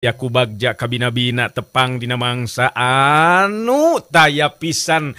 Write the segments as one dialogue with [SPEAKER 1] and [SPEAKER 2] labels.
[SPEAKER 1] Yaku bagja kabina-bina tepang dina mangsa anu taya pisan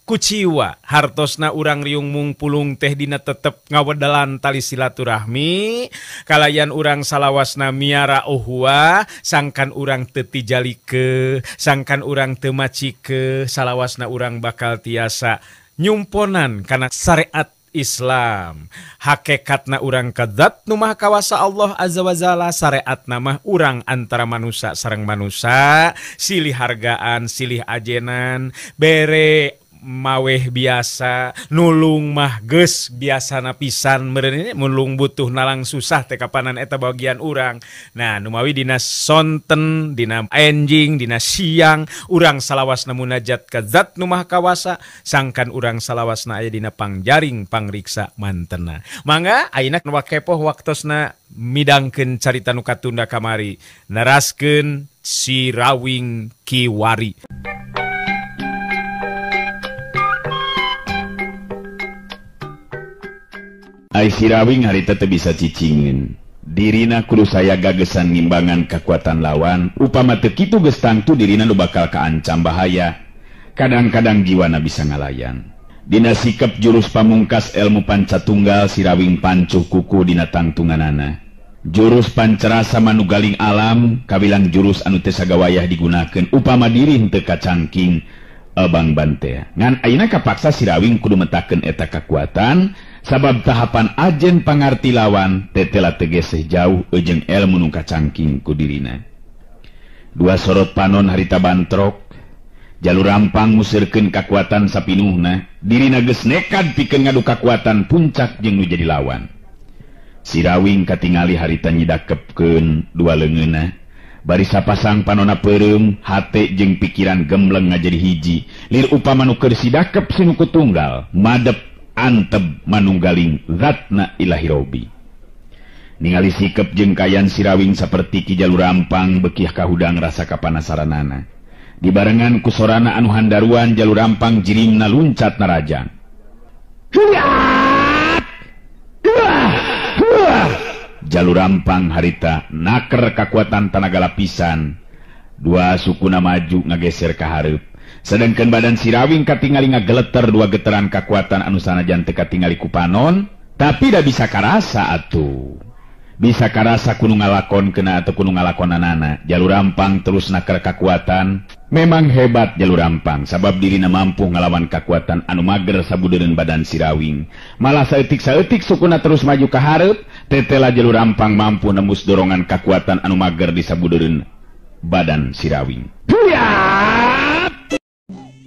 [SPEAKER 1] kuciwa hartosna urang riung mungpulung teh dina tetep ngawedalan tali silaturahmi kalayan urang salawasna miara uhwa sangkan urang teu tijalike sangkan urang teu macike salawasna urang bakal tiasa nyumponan kana syariat Islam. Hakikatna urang kadat nu maha kawasa Allah azza wa jalla, syariatna mah urang antara manusia sareng manusia, silih hargaan silih ajenan bere maweh biasa nulung mah geus biasana pisan meureun mulung butuh nalang susah teh kapanan eta bagian urang. Nah nu mawi dina sonten dina enjing dina siang urang salawasna munajat ka zat nu maha kawasa sangkan urang salawasna aya dina pangjaring pangriksa mantena. Mangga ayeuna nu kepoh waktosna midangkeun carita nu katunda kamari naraskeun si Rawing Kiwari.
[SPEAKER 2] Ai si Rawing harita teu bisa cicingin. Dirina kudu saya gagesan ngimbangan kekuatan lawan, upama teu kitu geus tangtu dirina nu bakal kaancam bahaya. Kadang-kadang jiwana bisa ngalayan. Dina sikep jurus pamungkas ilmu pancatunggal si Rawing pancuh kuku dina tangtunganana. Jurus pancerasa manugaling alam kabilang jurus anu teu sagawayah digunakeun upama diri teu kacangking abang bante. Ngan ayeuna kapaksa si Rawing kudu metakeun eta kekuatan. Sabab tahapan ajen pangarti lawan tetela tegeseh jauh ejeng ilmu nu kacangking ku dirina. Dua sorot panon harita bantrok, jalur rampang musirkeun kakuatan sapinuhna, dirina geus nekad pikeun ngadu kakuatan puncak jeung nu jadi lawan. Si Rawing katingali harita nyidakepkeun dua leungeunna, bari sapasang panonna peureum, hate jeung pikiran gembleng ngajadi hiji, lir upama nu keur sidakep sinuku tunggal, madep anteb manunggaling zatna ilahi robi. Ningali sikep jeung kayan si Rawing saperti ki jalur rampang bekiah kahudang rasa kapanasaranana. Dibarengan ku sorana anu handaruan jalur rampang jirimna luncat narajang. Jalur rampang harita naker kakuatan tanaga lapisan. Dua sukuna maju ngageser ka hareup. Sedangkan badan si Rawing katingali ngageleter dua getaran kekuatan anu sanajan teu katingali ku panon, tapi da bisa karasa atuh. Bisa karasa kudu ngalakonkeun atau kudu ngalakonanana. Jalur rampang terus naker kekuatan. Memang hebat jalur rampang sabab dirina mampu ngalawan kekuatan anu mager sabudeureun badan si Rawing. Malah saeutik-saeutik sukuna terus maju ka hareup, tetela jalur rampang mampu nembus dorongan kekuatan anu mager di sabudeureun badan si Rawing.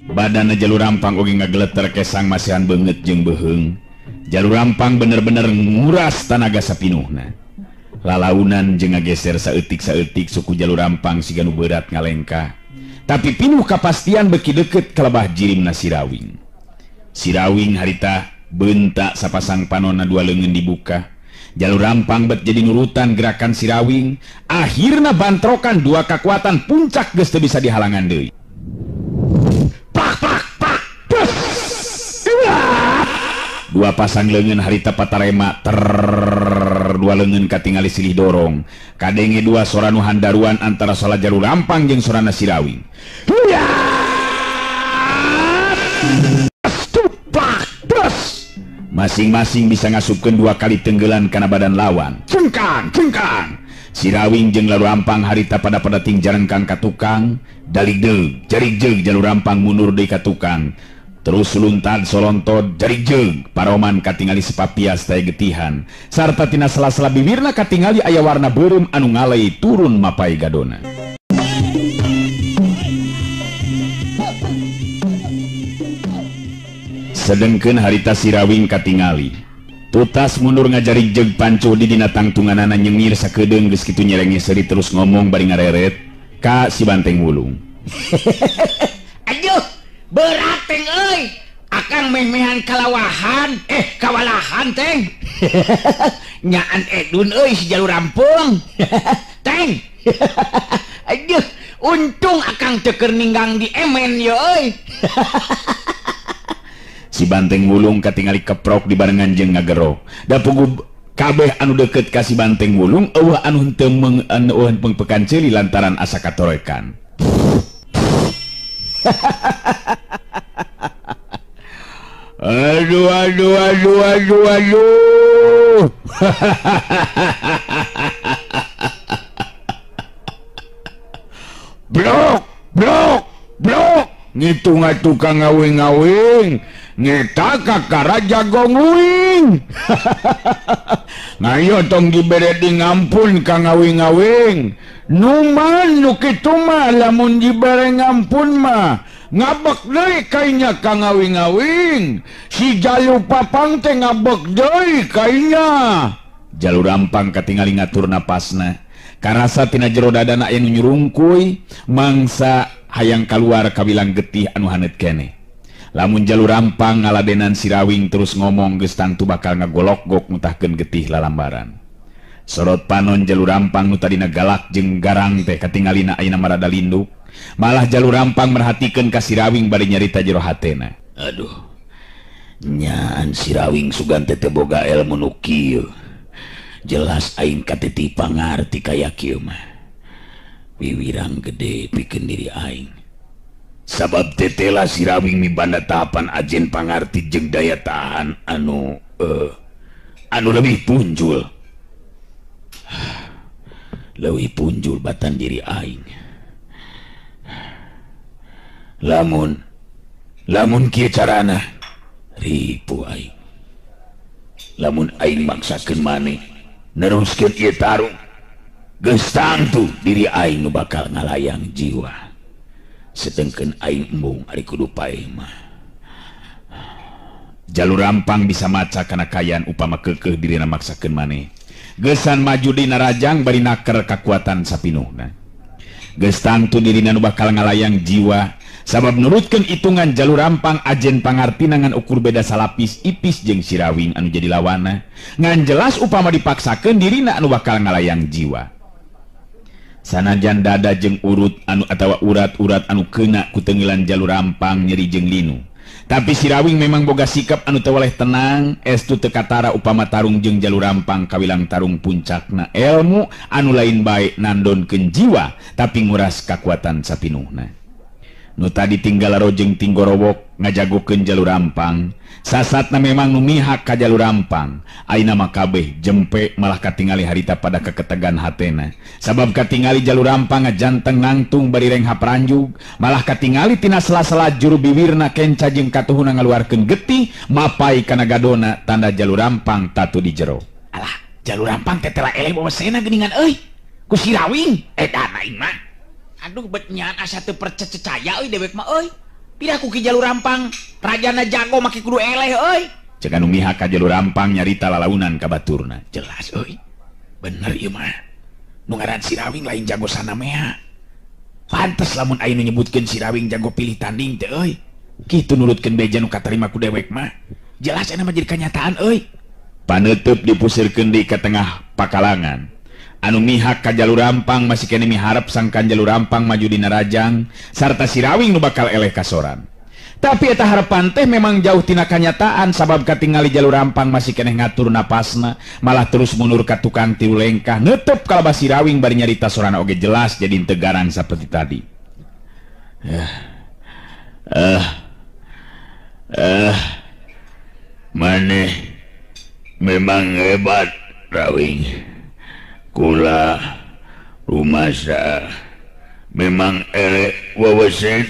[SPEAKER 2] Badan jalur rampang oge ngageleter kesang masihan beungeut jeung beheung. Jalur rampang bener-bener nguras tanaga sapinuhna. Lalaunan jeung ngageser saeutik-saeutik suku jalur rampang siga nu berat ngalengka. Tapi pinuh kapastian beki deukeut kalebah jirimna si Rawing. Si Rawing harita beuntak sapasang panonna dua leungeun dibuka. Jalur rampang bet jadi nurutan gerakan si Rawing. Akhirna bantrokan dua kekuatan puncak geus teu bisa dihalangan deui. Dua pasang leungeun harita patarema dua leungeun katingali silih dorong. Kadenge dua sora nu handaruan antara sola jalur rampang jeung sorana si Rawing. Masing-masing bisa ngasupkeun dua kali tenggelan kana badan lawan. Cengkang, cengkang. Si Rawing jeung jalur rampang harita pada ting jarengkang ka tukang. Daligdeug, jarig-jeug jalur rampang mundur deui ka tukang. Terus luntad solontod jarig jeug paroman katingali sepapias taya getihan sarta tina sela-sela bibirna katingali aya warna beureum anu ngalei turun mapai gadona. Sedengkeun harita si Rawing katingali tutas mundur ngajarig jeug pancuh di dina tangtunganana nyengir sakedeung geus kitu nyerenge seuri terus ngomong bari ngareret ka si Banteng Wulung.
[SPEAKER 3] Aduh berat teng euy, akang meh-mehan kalawahan, kawalahan teng. Nyaan edun euy si jalur rampung. Teng. Aduh, untung akang teu keur ninggang di emen ye euy.
[SPEAKER 2] Si Banteng Wulung katingali keprok di barengan jeung ngagero. Da pugu kabeh anu deket kasih banteng wulung eueuh anu henteu pengpekan ceuli lantaran asa katorekan. Aduh. Blok. Ngitung tukang ngawing-ngawing. Ngeta kakara jago nguing. Ngayo tong dibere di ngampun ka ngawing-ngawing. Numan nu kitu mah lamun dibere ngampun mah ngabek deui kainya ka ngawing-ngawing. Si Jalu Papang teh ngabek deui kainya. Jalu Rampang katingali ngatur napasna. Karasa tina jero dadana aya nu nyurungkuy mangsa hayang kaluar kawilang getih anu haneut keneh. Lamun Jalu Rampang ngaladenan Sirawing terus ngomong geus tangtu bakal ngagolok-gok mutahkeun getih lalambaran. Sorot panon Jalu Rampang nu tadina galak jeung garang teh katingalina ayeuna marada linduk. Malah Jalu Rampang merhatikeun ka Sirawing bade nyarita jero hatena. Aduh. Nyaan Sirawing sugan teh boga ilmu nu kieu. Jelas aing katiti pangarti kaya kieu mah. Wiwirang gede pikeun diri aing. Sabab tetela Sirawing mibanda tahapan ajen pangarti jeung daya tahan anu lebih punjul. Leuwih punjul batan diri aing. Lamun kieu carana ripu aing. Lamun aing maksakeun maneh neruskeun ieu tarung, geus tangtu diri aing nu bakal ngalayang jiwa. Sedengkeun aing embung ari kudu paeh mah. Jalu Rampang bisa maca kana kayaan upama keukeuh dirina maksakeun maneh. Geusan maju dina rajang bari naker kakuatan sapinuhna. Geus tangtu dirina nu bakal ngalayang jiwa. Sabab nurutkeun itungan Jalu Rampang ajen pangartina ngan ukur beda salapis ipis jeung Sirawing anu jadi lawana. Ngan jelas upama dipaksakeun dirina anu bakal ngalayang jiwa. Sanajan dada jeung urut anu atawa urat-urat anu keuna ku teungilan Jalu Rampang nyeri jeung linu. Tapi Sirawing memang boga sikap anu teu waleh tenang, estu teu katara upama tarung jeung Jalu Rampang kawilang tarung puncakna ilmu anu lain bae nandonkeun jiwa tapi nguras kakuatan sapinuhna. Nu tadi tinggal rojeng tinggorowok ngajagokeun Jalu Rampang, sasatna memang nu mihak ka Jalu Rampang. Ayeuna mah kabeh jempe malah katingali harita pada keketegan hatena. Sabab katingali Jalu Rampang ngajanteng nangtung bari reng hapranjug, malah katingali tina sela-sela juru bibirna kenca jeung katuhuna ngaluarkeun getih mapai kana gadona tanda Jalu Rampang tatu di jero.
[SPEAKER 3] Alah, Jalu Rampang teh tela eleh bawa sena geuningan euy. Ku Sirawing edan aing mah. Aduh betnyaan asa teu percaya euy dewek mah euy. Pira ku ki Jalu Rampang, rajana jago make kudu eleh euy.
[SPEAKER 2] Ceuk anu mihak ka Jalu Rampang nyarita lalaunan ka baturna.
[SPEAKER 3] Jelas euy. Bener ieu mah. Nu ngaran Sirawing lain jago sanamea. Pantes lamun aya nu nyebutkeun Sirawing jago pilih tanding teh euy. Kitu nurutkeun beja nu katarima ku dewek mah. Jelas aya mah jadi kenyataan euy.
[SPEAKER 2] Paneuteub dipusirkeun di ka tengah pakalangan. Anu mihak ka Jalu Rampang masih kene miharep sangkan Jalu Rampang maju dina rajang sarta Sirawing nu bakal eleh kasoran. Tapi eta harapan teh memang jauh tina kanyataan sabab katingali Jalu Rampang masih kene ngatur napasna malah terus mundur ka tukang tilu lengkah neuteup kalabah Sirawing bari nyarita sorana oge jelas jadi teu garang saperti tadi.
[SPEAKER 4] Maneh memang hebat Rawing. Kula rumasa memang elek wawasan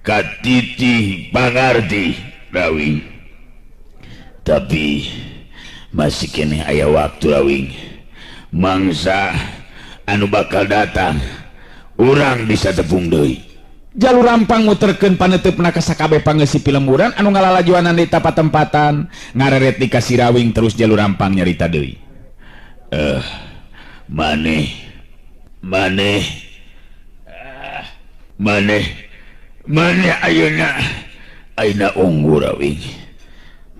[SPEAKER 4] katiti pangarti Rawing. Tapi masih kene aya waktu Rawing. Mangsa anu bakal datang urang bisa tepung deui.
[SPEAKER 2] Jalu Rampang muterkeun paneteupna ka sakabeh pangeussi pilemuran anu ngalalajuanan di tempat-tempatan ngareret di ka Sirawing terus Jalu Rampang nyarita deui.
[SPEAKER 4] Maneh ayeuna unggul Rawing.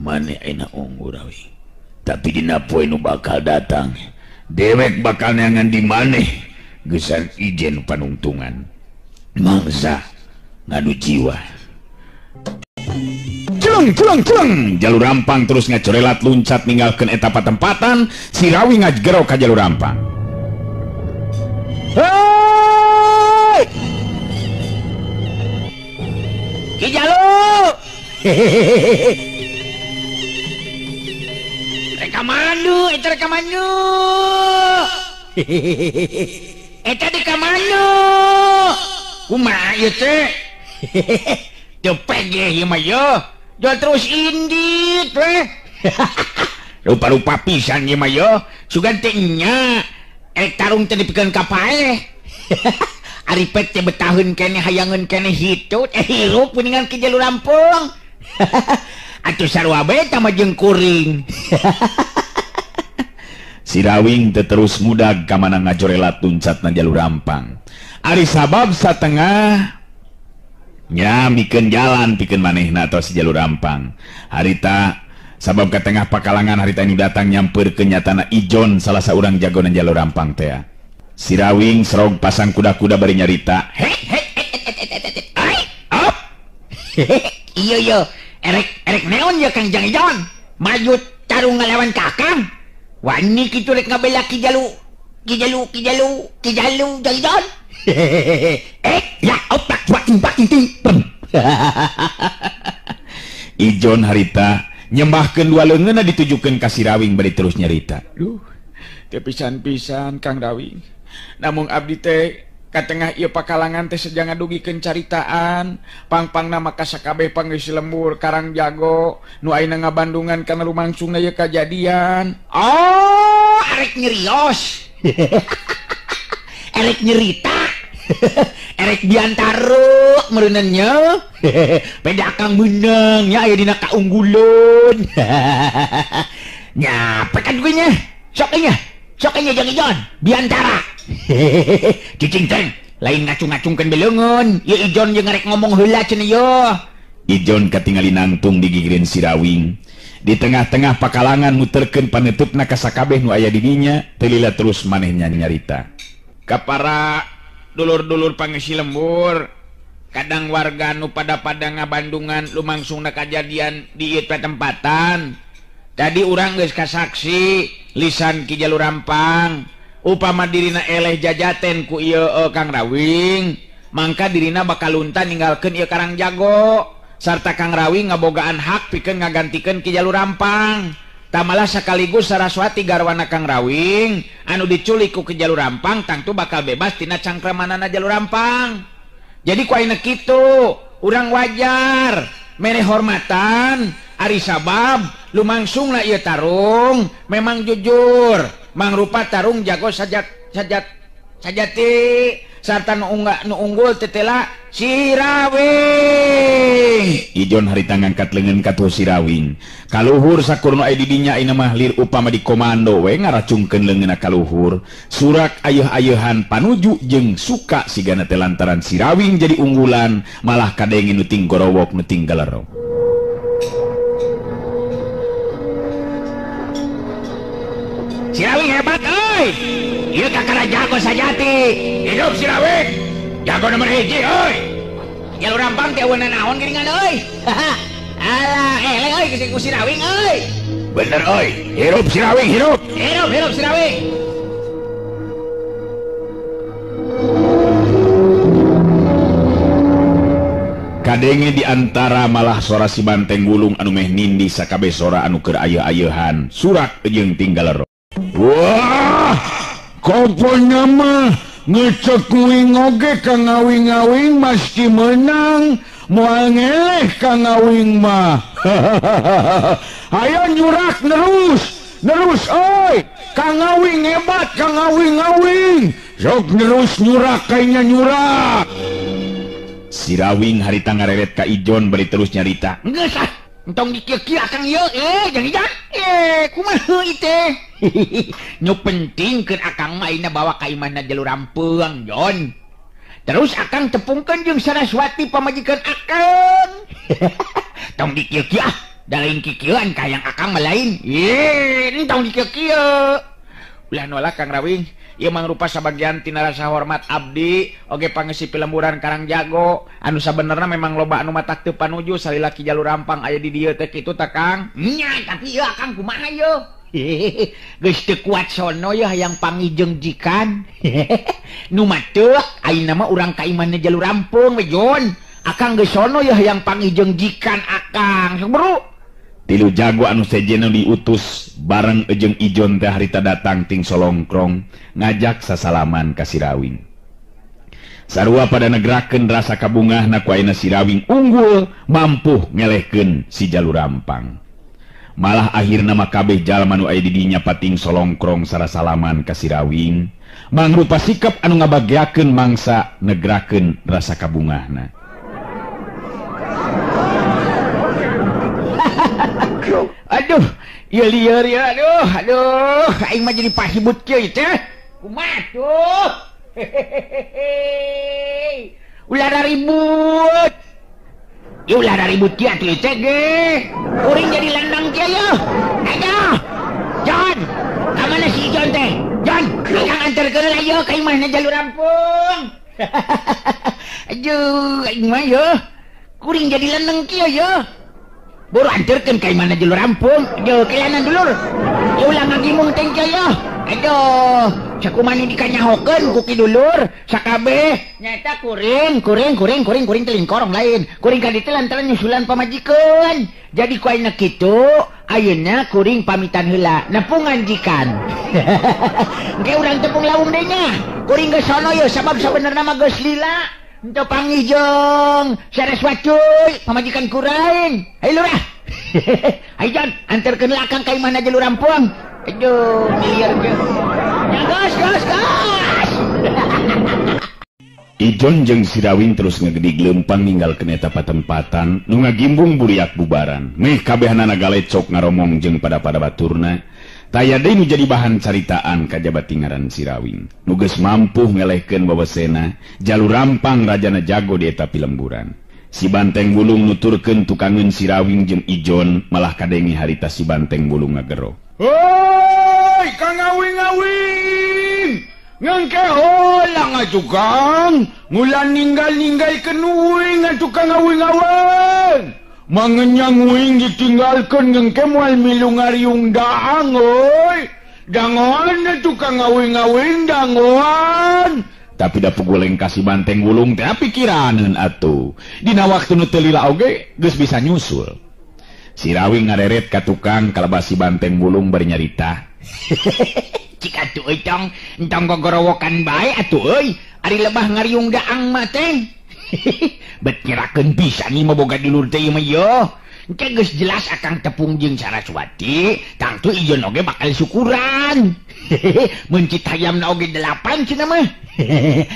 [SPEAKER 4] Maneh ayeuna unggul Rawing. Tapi dina poe nu bakal datang, dewek bakal neangan di maneh geusan ijen panungtungan. Mangsa ngadu jiwa.
[SPEAKER 2] Jalu jalur rampang terus ngacorelat luncat ninggalkeun eta patempatan si Rawi ngajgero ka jalur rampang.
[SPEAKER 3] Hei! Ki Jalu! Reka mandu, eta reka mandu. Eta di kamanu. Kumaha ieu teh? Tepeg ieu mah yo. Jual terus indit weh. Rupa-rupa pisan ieu mah yo. Sugan teh nya. Tarung teh dipikeun ka paeh. Ari pet teh betaheun keneh hayangeun keneh hitut hirup kuningan ke jalur rampung. Atuh sarua bae tah mah jeung kuring.
[SPEAKER 2] Si Rawing teu terus mudag ka mana ngajorelat luncatna jalur rampang. Ari sabab satengah nya mikeun jalan pikeun manehna tos si jalur rampang. Harita sabab ka tengah pakalangan harita ini datang nyampeurkeun nyatana Ijon salah saurang jagoan jalur rampang teh. Si Rawing serog pasang kuda-kuda bari nyarita.
[SPEAKER 3] Iya erek neon ya Kang Jang Ijon. Maju tarung ngalawan Kakang. Wani kitu rek ngabela Ki Jalu Jang Ijon. Ya otak baking
[SPEAKER 2] Ijon harita nyembahkeun dua leungeunna ditujukeun ka si Rawing bari terus nyarita. Teu pisan-pisan Kang Rawing. Namun abdi teh katengah ieu pakalangan teh seja ngadugikeun caritaan pang-pangna maka sakabeh panggeus lembur Karang Jago nu ayeuna ngabandungan kana lumangsungna ieu kajadian.
[SPEAKER 3] Oh, arek nyerios. Erek nyerita. Erek biantaro meureunnya. Peda Kang menang nya aya dina kaungguleun. Nya pekan gue nya. Sok nya Jang Ijon biantara. Cicing teng lain ngacung-ngacungkeun beleungeun. Ieu Ijon jeung ngarek ngomong heula cenah yo.
[SPEAKER 2] Ijon katingali nangtung di gigireun si Rawing. Di tengah-tengah pakalangan muterkeun paneutupna ka sakabeh nu aya di dinya, teu lila terus manehnya nyarita. Ka para dulur-dulur pangisi lembur, kadang warga nu pada-pada ngabandungan lumangsungna kajadian di ieu tempatan. Tadi urang geus kasaksi lisan Ki Jalur Rampang. Upama dirina eleh jajaten ku ieu Kang Rawing, mangka dirina bakal lunta ninggalkeun ieu Karang Jago. Sarta Kang Rawing ngabogaan hak pikeun ngagantikeun Ki Jalur Rampang. Tamalah sakaligus Saraswati garwana Kang Rawing anu diculik ku Ki Jalur Rampang tangtu bakal bebas tina cangkramanana Jalur Rampang. Jadi ku ayeuna kitu, urang wajar mere hormatan ari sabab lumangsungna ieu tarung memang jujur mangrupa tarung jago sajati sarta nu unggul tetela si Rawing. Ijon harita ngangkat leungeun ka tuh si Rawing. Kaluhur sakur nu aya di dinya ayeuna mah lir upama di komando we ngaracungkeun leungeunna ka luhur. Surak ayeuh-ayeuhan panuju jeung suka sigana teh lantaran si Rawing jadi unggulan malah kadenge nu ting gorowok nu ting galerok. Si Rawing hebat euy. Ieu kakara jago sajati. Hidup si Rawing. Jago nomor 1 euy. Jalur Rampang teh aweuna naon geuningan euy. Alah eleh euy ku si Rawing euy. Bener euy. Hidup si Rawing, hidup. Hidup si Rawing. Kadenge di antara malah sora si banteng gulung anu meh nindi sakabeh sora anu keur ayeuh-ayeuhan. Surak jeung tinggal. Wah, koponya mah ngecek kuing oge ka ngawing-ngawing mesti menang. Moal ngeleh ka ngawing mah. Ayo nyurak nerus oi. Ka ngawing hebat, ka ngawing-ngawing. Sok nerus nyurak kayaknya nyurak. Si Rawing harita ngareret ka Ijon bari terus nyarita. Geus ah. Entong dikieu-kieu akang ieu Jang Ijon. Kumaha ieu teh? Nu penting keur akang mah ayeuna bawa ka imahna Jalur Rampung, Jon. Terus akang tepungkeun jeung Saraswati pamajikan akang. Tong dikieu-kieu ah, da lain kikieuan ka yang akang mah lain. Entong dikieu-kieu. Ulah nolak Kang Rawing.
[SPEAKER 3] ieu mangrupa sabagian tina rasa hormat abdi oge pangisi pilemburan Karangjago anu sabenerna memang loba anu matak teu panuju salila Ki Jalur Rampang aya di dieu teh kitu tah Kang. Nya tapi ieu Kang kumaha ieu? Geus teu kuat sono ya hayang pangijeng jikan. Nu matek ayeuna mah urang ka imanna Jalur Rampung we Jon. Akang geus sono ya hayang pangijeng jikan Akang. Sok bro.
[SPEAKER 2] Tilu jago anu sejena diutus bareng Ejeng Ijon teh harita datang ting solongkrong ngajak sasalaman ka Sirawing. Sarua pada negrakeun rasa kabungahna ku ayeuna Sirawing unggul mampu ngelehkeun si Jalur Rampang. Malah akhirna mah kabeh jalma nu aya di dinya pating solongkrong sarasalaman ka Sirawing mangrupa sikap anu ngabagiakeun mangsa negrakeun rasa kabungahna.
[SPEAKER 3] Aduh, ieu lieur ya, aduh, aing mah jadi pasibut kieu teh. Kumaha tuh? Ulah ribut. Ieu ulah ribut kieu atuh teh ge. Kuring jadi landang kieu ya. Ayo. Jon, ka mana si Jon teh? Jon, akang anterkeun lah ieu ka imahna Jalur Rampung. Aduh, aing mah ya. Kuring jadi landang kieu ya. Buru anterkeun ka imahna Jalur Rampung. Aduh, kelanan dulur. Ieu ulah ngagimung teh kieu ya. Aduh, sakumani dikanyahokeun ku ki dulur, sakabeh nyata kuring telingkorong lain. Kuring ka ditu lantaran nyusulan pamajikeun. Jadi ku ayeuna kitu, ayeuna kuring pamitan heula, nepungan jikan. Engke urang tepung laung deui nya. Kuring geus sono ye sabab sabenerna mah geus lila. Henteu pangijeng Saraswati pamajikan kuring. Hayu lurah. Hayu Jon, anterkeun akang ka imahna Jalur Rampung. Aduh, miliar ke. Ya gas.
[SPEAKER 2] Ijon jeung Sirawing terus ngegedig leumpang ninggalkeun eta patempatan nu ngagimbung buriak bubaran. Meh kabehna galecok ngaromong jeung pada baturna. Taya deui nu jadi bahan caritaan kajabat tingaran Sirawing. Nu geus mampu ngelehkeun wawasena Jalur Rampang rajana jago di eta pilemburan. Si Banteng Bulung nuturkeun tukangeun Sirawing jeung Ijon malah kadengi harita si Banteng Bulung ngagero.
[SPEAKER 4] Hoi, Kang Awing! Ngangke hola nga tukang! Ngulan ninggal-ninggalkeun uing nga tukang awing-awing! Mangenyang uing ditinggalkeun ngangke moal milu ngariung daang, oi! Dangoan na tukang awing-awing, dangoan!
[SPEAKER 2] Tapi da puguleng kasih Banteng Bulung teh pikiraneun atuh. Dina waktu nu teu lila oge geus bisa nyusul. Sirawing ngareret ka tukang kalabas si Banteng Bulung bari nyarita.
[SPEAKER 3] Cik atuh euy tong, entong gogorowokan bae atuh euy. Ari lebah ngariung daang mah teh. Bet nyerakeun pisan ieu mah boga dulur teh ieu mah yo. Engke geus jelas akang tepung jeung Saraswati, tangtu Ijon oge bakal syukuran. Mun citayamna oge 8 cenah mah.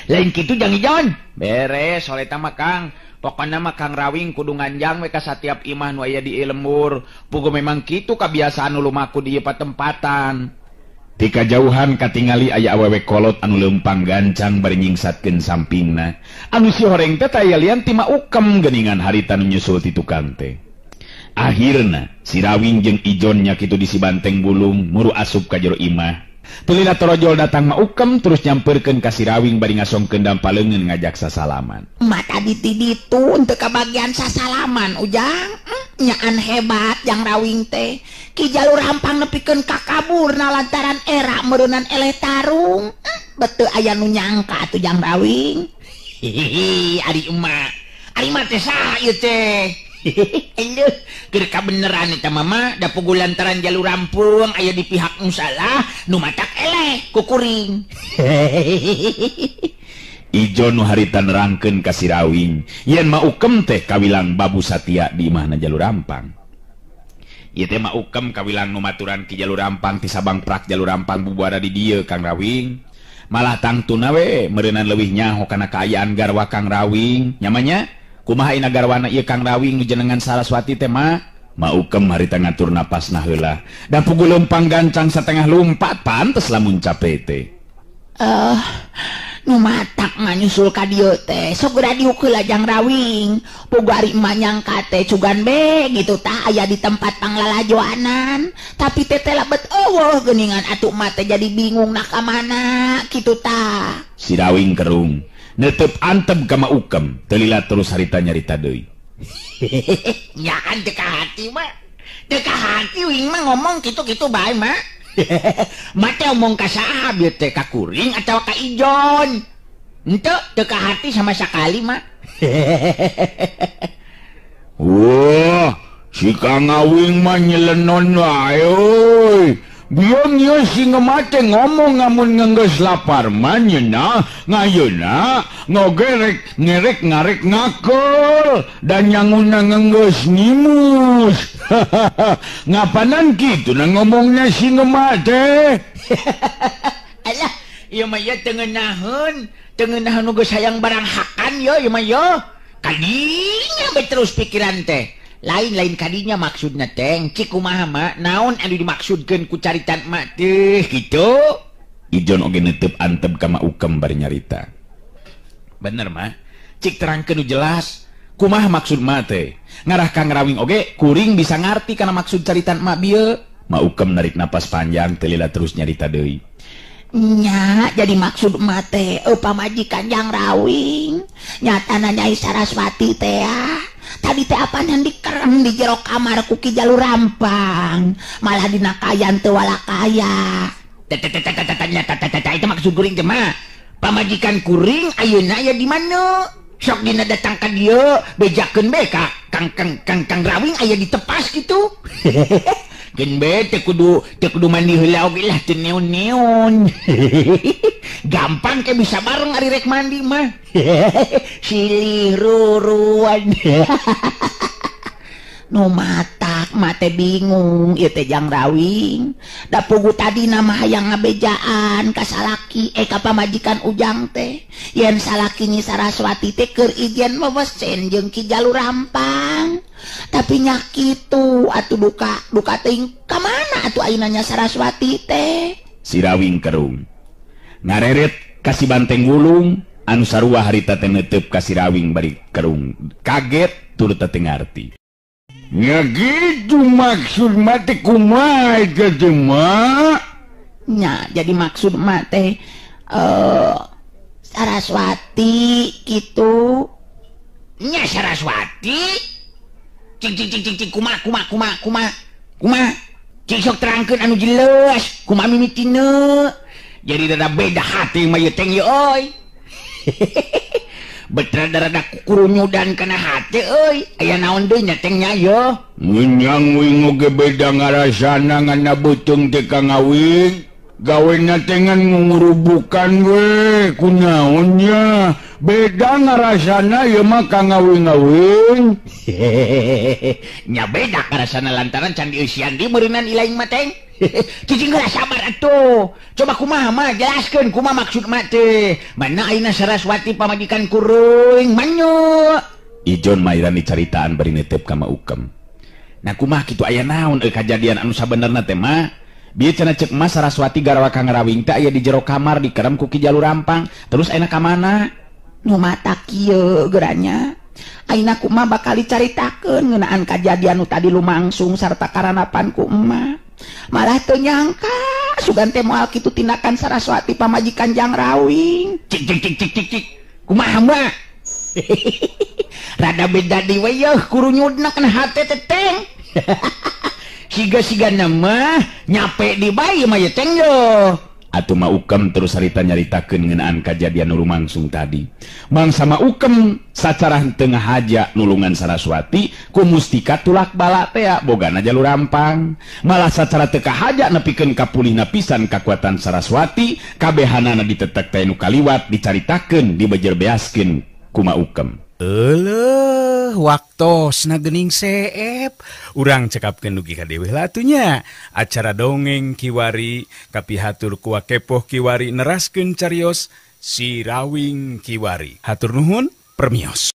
[SPEAKER 3] Lain kitu jang Ijon. Beres oleh ta mah Kang. Pokoknya mah Kang Rawing kudu nganjang we ka satiap imah nu aya di lembur. Puguh memang kitu kabiasaan nu lumaku di ieu patempatan.
[SPEAKER 2] Ti kajauhan katingali aya awewe kolot anu leumpang gancang bari nyingsatkeun sampingna. Anu si horeng teh taya lian ti Maukem geuningan harita nu nyusul ti tukang teh. Akhirna Sirawing jeung Ijon nya kitu di si Banteng Bulung muru asup ka jero imah. Tulina torojol datang Maukem terus nyamperkeun ka Sirawing bari ngasongkeun dampaleungeun ngajak sasalaman.
[SPEAKER 5] Mata ditiditu untuk kebagian sasalaman ujang. Nyaan hebat yang Rawing teh. Ki Jalur Rampang nepikeun ka kaburna lantaran era meureunnan eleh tarung. Betul aya nu nyangka atuh jang Rawing.
[SPEAKER 3] Hihihi, ari mah teh saha ieu teh? Aduh, keur kabeneran eta mama da pugul lantaran Jalur Rampung aya di pihak nu salah nu matak eleh ku kuring.
[SPEAKER 2] Ijon nu harita nerangkeun ka Sirawing yen Maukem teh kawilang Babu Satya di imahna Jalur Rampang. Ieu teh Maukem kawilang nu maturan ki Jalur Rampang ti sabang prak Jalur Rampang bubuara di dieu Kang Rawing. Malah tangtuna we meureunan leuwih nyaho kana kaayaan garwa Kang Rawing. Nyamanya kumaha ina garwana ieu Kang Rawing nu jenengan Saraswati teh mah? Maukem harita ngatur napasna heula. Da pugul leumpang gancang satengah lumpat pantes lamun capek teh.
[SPEAKER 5] Nu matak nyusul ka dieu teh segera diukeul Jang Rawing pugari emah nyangka teh cugan be gitu tah aya di tempat panglalajoanan tapi teh labet eueuh geuningan atuh mah teh jadi bingung nak ka mana kitu tah.
[SPEAKER 2] Si Rawing kerung netep antep ka Maukem telila terus harita nyarita deui.
[SPEAKER 3] Nyaan teu ka hati mah teu ka hati wing mah ngomong kitu-kitu bae mah. Mate omong ka saha bieu teh ka kuring atau ka Ijon? Henteu teu ka hati sama sakali mah.
[SPEAKER 4] Wah, si Kang Awing mah nyelenon wae euy. Bion ieu si ngemate ngomong ngamun ngenggeus lapar mah nyeuna ngayeuna ngogerek ngerek ngarek ngakol dan nyanguna ngenggeus ngimus. Ngapanan kitu na ngomongnya si ngemate?
[SPEAKER 3] Alah, ieu mah ieu teu ngeunaheun nu geus hayang barang hakan ieu mah ieu. Kadinya bae terus pikiran teh. Lain-lain kadinya maksudna teh cik kumaha mah naon anu dimaksudkeun ku caritan mak teh kitu.
[SPEAKER 2] Ijon oge netep antep ka Maukem bari nyarita.
[SPEAKER 1] Bener mah cik terangkeun nu jelas kumaha maksud mah teh ngarah Kang Rawing oge kuring bisa ngarti kana maksud caritan mak bieu.
[SPEAKER 2] Maukem narik napas panjang telila terus nyarita deui.
[SPEAKER 5] Nya jadi maksud mah teh pamajikan Jang Rawing nyatana Nyai Saraswati teh tadi teh apaan dikerem di jero kamar ku Ki Jalur Rampang malah dina kayan teu walakaya.
[SPEAKER 3] Itu maksud kuring teh mah pamajikan kuring ayeuna aya di mana? Sok dina datang ka dieu bejakeun be ka Kang Rawing aya di tepas kitu. Gen be teu kudu mandi heula oge lah teu neon-neon. Gampang ke bisa bareng ari rek mandi mah.
[SPEAKER 5] Silih ruruan. Nu matak mate bingung ieu teh Jang Rawing. Da pugu tadi nama hayang ngabejaan ka salaki ka pamajikan Ujang teh. Yen salaki Nyi Saraswati teh keur ijen mewesen jeung Ki Jalur Rampang. Tapi nya kitu atuh duka teuing ka mana atuh ayeuna Nya Saraswati teh.
[SPEAKER 2] Si Rawing kerung ngareret ka si Banteng Wulung anu sarua harita teh netep ka si Rawing bari kerung kaget turut teu ngarti.
[SPEAKER 4] Ya gitu maksud mati kumaha eta mah?
[SPEAKER 5] Nya jadi maksud mah teh Saraswati gitu.
[SPEAKER 3] Nya Saraswati? Cing kumaha? Cing sok terangkeun anu jelas kumaha mimitina. Jadi rada beda hati mah ieu teh euy. Betrada-rada kurunyudan kana hate euy. Aya naon deui nya teh nya yo?
[SPEAKER 4] Menyang wing oge beda ngarasana ngana beuteung teh Kang Awing. Gawena teh ngan ngurubukan we kunaon nya. Beda ngarasana ieu mah Kang Awing.
[SPEAKER 3] Nya beda ngarasana lantaran can dieusian di meureunan ilaing mah teh. Cicing geus sabar atuh. Coba kumaha mah jelaskeun kumaha maksud mah teh. Mana ayeuna Saraswati pamajikan kuring manyu.
[SPEAKER 2] Ijon mairan dicaritaan bari netep ka Maukem.
[SPEAKER 1] Nah kumaha kitu aya naon kajadian anu sabenerna teh mah? Bieu cenah ceuk mah Saraswati garwa Kang Rawing teh aya di jero kamar dikerem ku Ki Jalur Rampang. Terus ayeuna ka mana?
[SPEAKER 5] Nu matak kieu geuranya. Ayeuna kumaha bakal dicaritakeun ngeunaan kajadian nu tadi lumangsung sarta karanapan ku emah. Malah teu nyangka sugan teh moal kitu tindakan Saraswati pamajikan Jang Rawing.
[SPEAKER 3] Cik. Kumaha mah? Rada beda di we yeuh kurunyudna kana hate teh teng. Siga-sigana mah nyape di bayi mah ye teng yo.
[SPEAKER 2] Atuh Maukem terus harita nyaritakeun ngeunaan kajadian nu lumangsung tadi. Mangsa Maukem sacara teu ngahaja nulungan Saraswati ku mustika tulak bala teh bogana Jalur Rampang. Malah sacara teu kahaja nepikeun kapulihna pisan kakuatan Saraswati, kabehanana ditetek teh nu kaliwat dicaritakeun dibejer beaskeun ku Maukem.
[SPEAKER 1] Waktosna geuning seep urang cekapkeun dugi ka dewe latunya acara dongeng Kiwari kapihatur ku Kepoh Kiwari neraskeun carios Si Rawing Kiwari. Hatur nuhun permios.